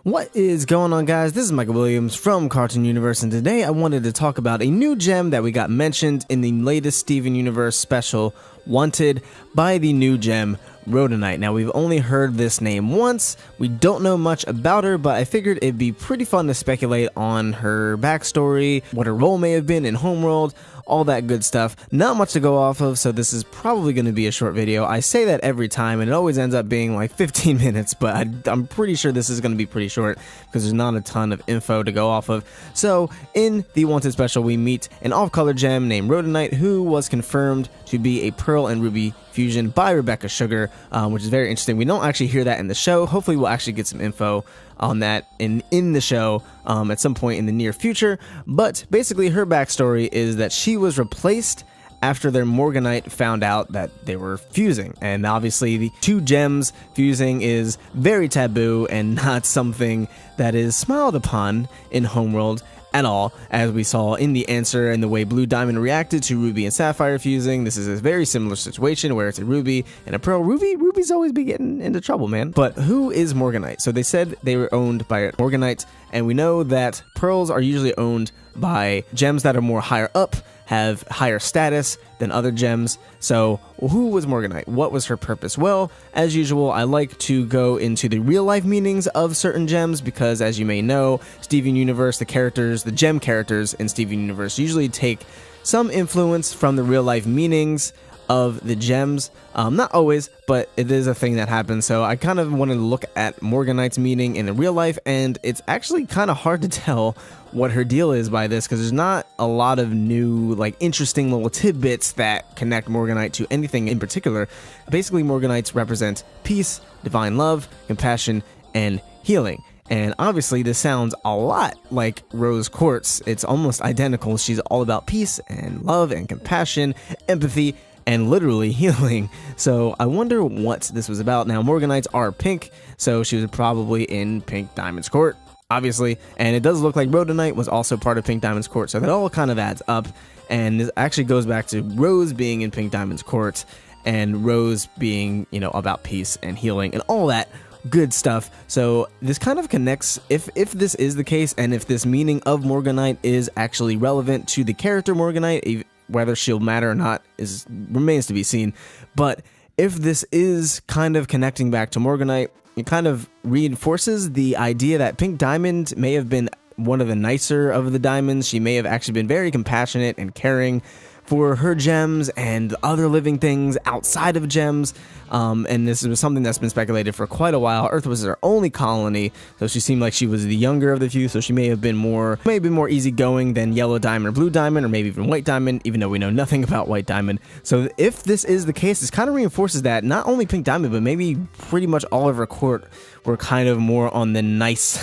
What is going on, guys? This is Michael Williams from Cartoon Universe, and today I wanted to talk about a new gem that we got mentioned in the latest Steven Universe special, Wanted, by the new gem, Rhodonite. Now, we've only heard this name once, we don't know much about her, but I figured it'd be pretty fun to speculate on her backstory, what her role may have been in Homeworld, all that good stuff. Not much to go off of, so this is probably going to be a short video. I say that every time, and it always ends up being like 15 minutes, but I'm pretty sure this is going to be pretty short because there's not a ton of info to go off of. So, in the Wanted special, we meet an off-color gem named Rhodonite, who was confirmed to be a Pearl and Ruby fusion by Rebecca Sugar, which is very interesting. We don't actually hear that in the show. Hopefully we'll actually get some info on that in the show at some point in the near future. But basically her backstory is that she was replaced after their Morganite found out that they were fusing. And obviously the two gems fusing is very taboo and not something that is smiled upon in Homeworld at all, as we saw in the answer and the way Blue Diamond reacted to Ruby and Sapphire fusing. This is a very similar situation where it's a Ruby and a Pearl. Ruby's always been getting into trouble, man. But who is Morganite? So they said they were owned by Morganite, and we know that Pearls are usually owned by gems that are more higher up, have higher status than other gems. So who was Morganite? What was her purpose? Well, as usual, I like to go into the real life meanings of certain gems because, as you may know, Steven Universe, the gem characters in Steven Universe usually take some influence from the real life meanings of the gems. Not always, but it is a thing that happens. So I kind of wanted to look at Morganite's meaning in the real life, and it's actually kind of hard to tell what her deal is by this because there's not a lot of new, like, interesting little tidbits that connect Morganite to anything in particular. Basically, Morganites represent peace, divine love, compassion, and healing. And obviously this sounds a lot like Rose Quartz. It's almost identical. She's all about peace and love and compassion, empathy, and literally healing. So I wonder what this was about. Now, Morganites are pink, so she was probably in Pink Diamond's court, obviously. And it does look like Rhodonite was also part of Pink Diamond's court, so that all kind of adds up. And this actually goes back to Rose being in Pink Diamond's court and Rose being, you know, about peace and healing and all that good stuff. So this kind of connects, if this is the case, and if this meaning of Morganite is actually relevant to the character Morganite, whether she'll matter or not remains to be seen. But if this is kind of connecting back to Morganite, it kind of reinforces the idea that Pink Diamond may have been one of the nicer of the diamonds. She may have actually been very compassionate and caring for her gems and other living things outside of gems. And this was something that's been speculated for quite a while. Earth was her only colony, so she seemed like she was the younger of the few, so she may have been more easygoing than Yellow Diamond or Blue Diamond, or maybe even White Diamond, even though we know nothing about White Diamond. So if this is the case, this kind of reinforces that not only Pink Diamond, but maybe pretty much all of her court were kind of more on the nice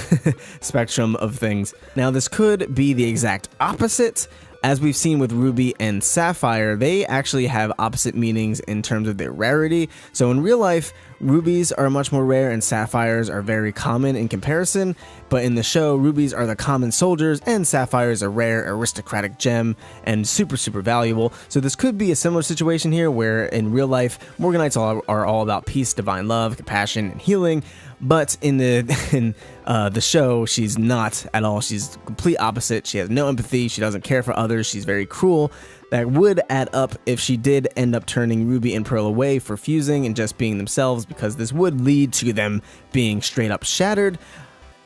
spectrum of things. Now, this could be the exact opposite. As we've seen with Ruby and Sapphire, they actually have opposite meanings in terms of their rarity. So in real life, rubies are much more rare and sapphires are very common in comparison. But in the show, rubies are the common soldiers and sapphire is a rare aristocratic gem and super, super valuable. So this could be a similar situation here where in real life, Morganites are all about peace, divine love, compassion, and healing. But in the show, she's not at all. She's complete opposite. She has no empathy. She doesn't care for others. She's very cruel. That would add up if she did end up turning Ruby and Pearl away for fusing and just being themselves, because this would lead to them being straight up shattered.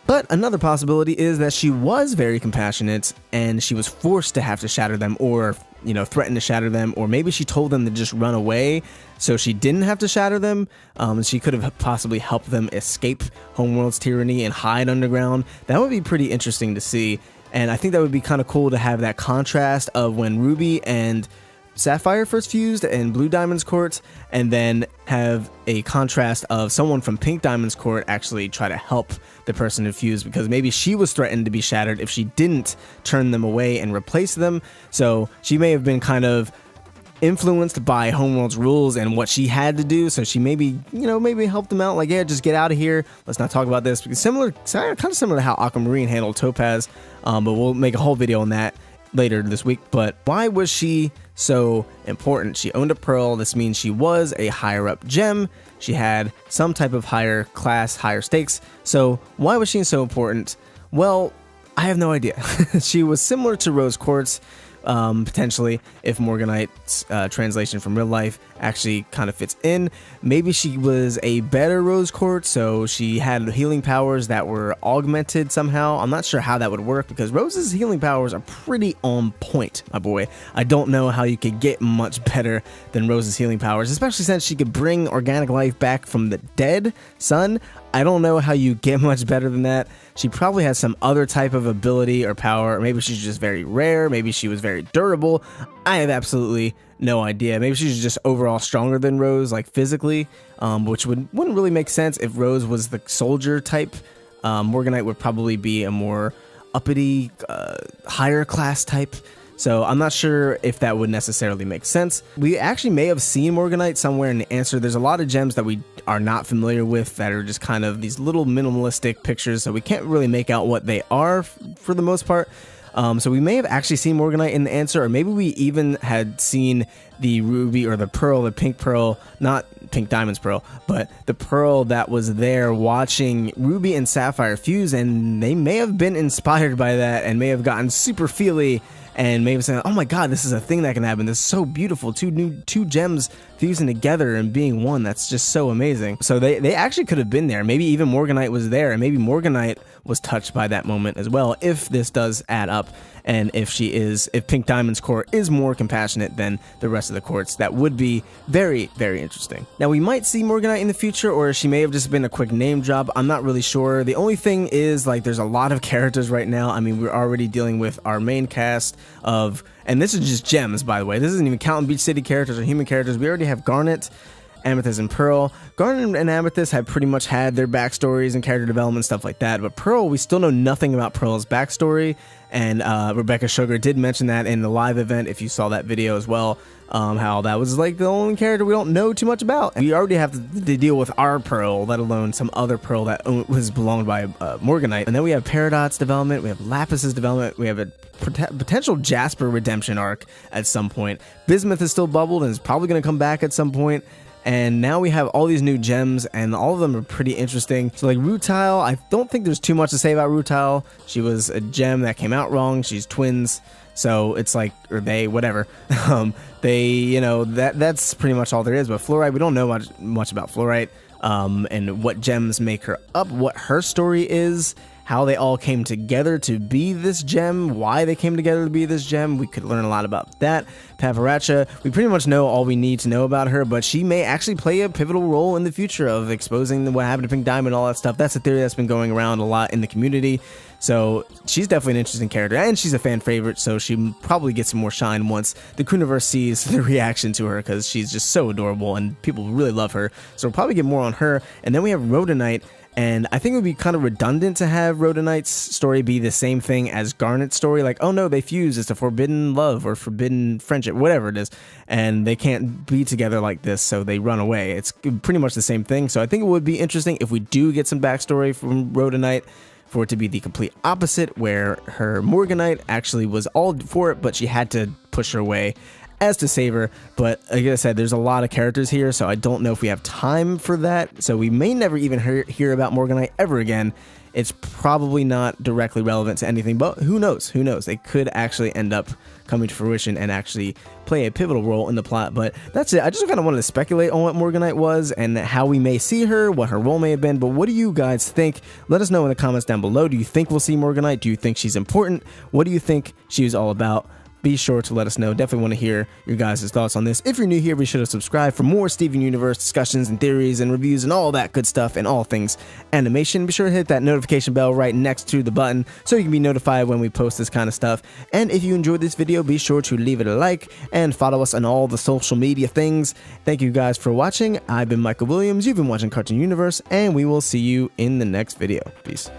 But another possibility is that she was very compassionate and she was forced to have to shatter them, or, you know, threaten to shatter them, or maybe she told them to just run away so she didn't have to shatter them. She could have possibly helped them escape Homeworld's tyranny and hide underground. That would be pretty interesting to see, and I think that would be kind of cool to have that contrast of when Ruby and Sapphire first fused and Blue Diamond's court, and then have a contrast of someone from Pink Diamond's court actually try to help the person who fused, because maybe she was threatened to be shattered if she didn't turn them away and replace them. So she may have been kind of influenced by Homeworld's rules and what she had to do, so she maybe helped them out, like, yeah, just get out of here, let's not talk about this. Because kind of similar to how Aquamarine handled Topaz, but we'll make a whole video on that later this week. But why was she so important? She owned a pearl. This means she was a higher up gem. She had some type of higher class, higher stakes. So why was she so important? Well, I have no idea. She was similar to rose quartz, potentially, if Morganite's translation from real life actually kind of fits in. Maybe she was a better rose quartz, so she had healing powers that were augmented somehow. I'm not sure how that would work, because Rose's healing powers are pretty on point, my boy. I don't know how you could get much better than Rose's healing powers, especially since she could bring organic life back from the dead. Son, I don't know how you get much better than that. She probably has some other type of ability or power, or maybe she's just very rare, maybe she was very durable. I have absolutely no idea. Maybe she's just overall stronger than Rose, like physically, which wouldn't really make sense if Rose was the soldier type. Morganite would probably be a more uppity, higher class type. So I'm not sure if that would necessarily make sense. We actually may have seen Morganite somewhere in the answer. There's a lot of gems that we are not familiar with that are just kind of these little minimalistic pictures, so we can't really make out what they are for the most part. So we may have actually seen Morganite in the answer, or maybe we even had seen the ruby or the pearl, the pink pearl, not Pink Diamond's pearl, but the pearl that was there watching Ruby and Sapphire fuse, and they may have been inspired by that and may have gotten super feely and maybe saying, oh my god, this is a thing that can happen. This is so beautiful. Two gems fusing together and being one. That's just so amazing. So they actually could have been there. Maybe even Morganite was there, and maybe Morganite was touched by that moment as well, if this does add up. And if Pink Diamond's core is more compassionate than the rest of the quartz, that would be very, very interesting. Now, we might see Morganite in the future, or she may have just been a quick name drop. I'm not really sure. The only thing is, like, there's a lot of characters right now. I mean, we're already dealing with our main cast of, and this is just gems, by the way. This isn't even counting Beach City characters or human characters. We already have Garnet, Amethyst, and Pearl. Garnet and Amethyst have pretty much had their backstories and character development, stuff like that. But Pearl, we still know nothing about Pearl's backstory. And Rebecca Sugar did mention that in the live event, if you saw that video as well, how that was like the only character we don't know too much about. And we already have to deal with our Pearl, let alone some other Pearl that was belonged by Morganite. And then we have Peridot's development, we have Lapis's development, we have a potential Jasper redemption arc at some point. Bismuth is still bubbled and is probably going to come back at some point. And now we have all these new gems, and all of them are pretty interesting. So like Rutile, I don't think there's too much to say about Rutile. She was a gem that came out wrong. She's twins, so it's like, or they, whatever. They, you know, that's pretty much all there is. But Fluorite, we don't know much about Fluorite, and what gems make her up, what her story is, how they all came together to be this gem, why they came together to be this gem. We could learn a lot about that. Paparacha, we pretty much know all we need to know about her, but she may actually play a pivotal role in the future of exposing what happened to Pink Diamond and all that stuff. That's a theory that's been going around a lot in the community. So she's definitely an interesting character, and she's a fan favorite, so she probably gets some more shine once the Crewniverse sees the reaction to her, because she's just so adorable and people really love her. So we'll probably get more on her. And then we have Rhodonite. And I think it would be kind of redundant to have Rhodonite's story be the same thing as Garnet's story. Like, oh no, they fuse. It's a forbidden love or forbidden friendship, whatever it is. And they can't be together like this, so they run away. It's pretty much the same thing. So I think it would be interesting if we do get some backstory from Rhodonite, for it to be the complete opposite, where her Morganite actually was all for it, but she had to push her away as to save her. But like I said, there's a lot of characters here, so I don't know if we have time for that. So we may never even hear about Morganite ever again. It's probably not directly relevant to anything, but who knows? Who knows? They could actually end up coming to fruition and actually play a pivotal role in the plot. But that's it. I just kind of wanted to speculate on what Morganite was and how we may see her, what her role may have been. But what do you guys think? Let us know in the comments down below. Do you think we'll see Morganite? Do you think she's important? What do you think she was all about? Be sure to let us know. Definitely want to hear your guys' thoughts on this. If you're new here, be sure to subscribe for more Steven Universe discussions and theories and reviews and all that good stuff and all things animation. Be sure to hit that notification bell right next to the button so you can be notified when we post this kind of stuff. And if you enjoyed this video, be sure to leave it a like and follow us on all the social media things. Thank you guys for watching. I've been Michael Williams. You've been watching Cartoon Universe, and we will see you in the next video. Peace.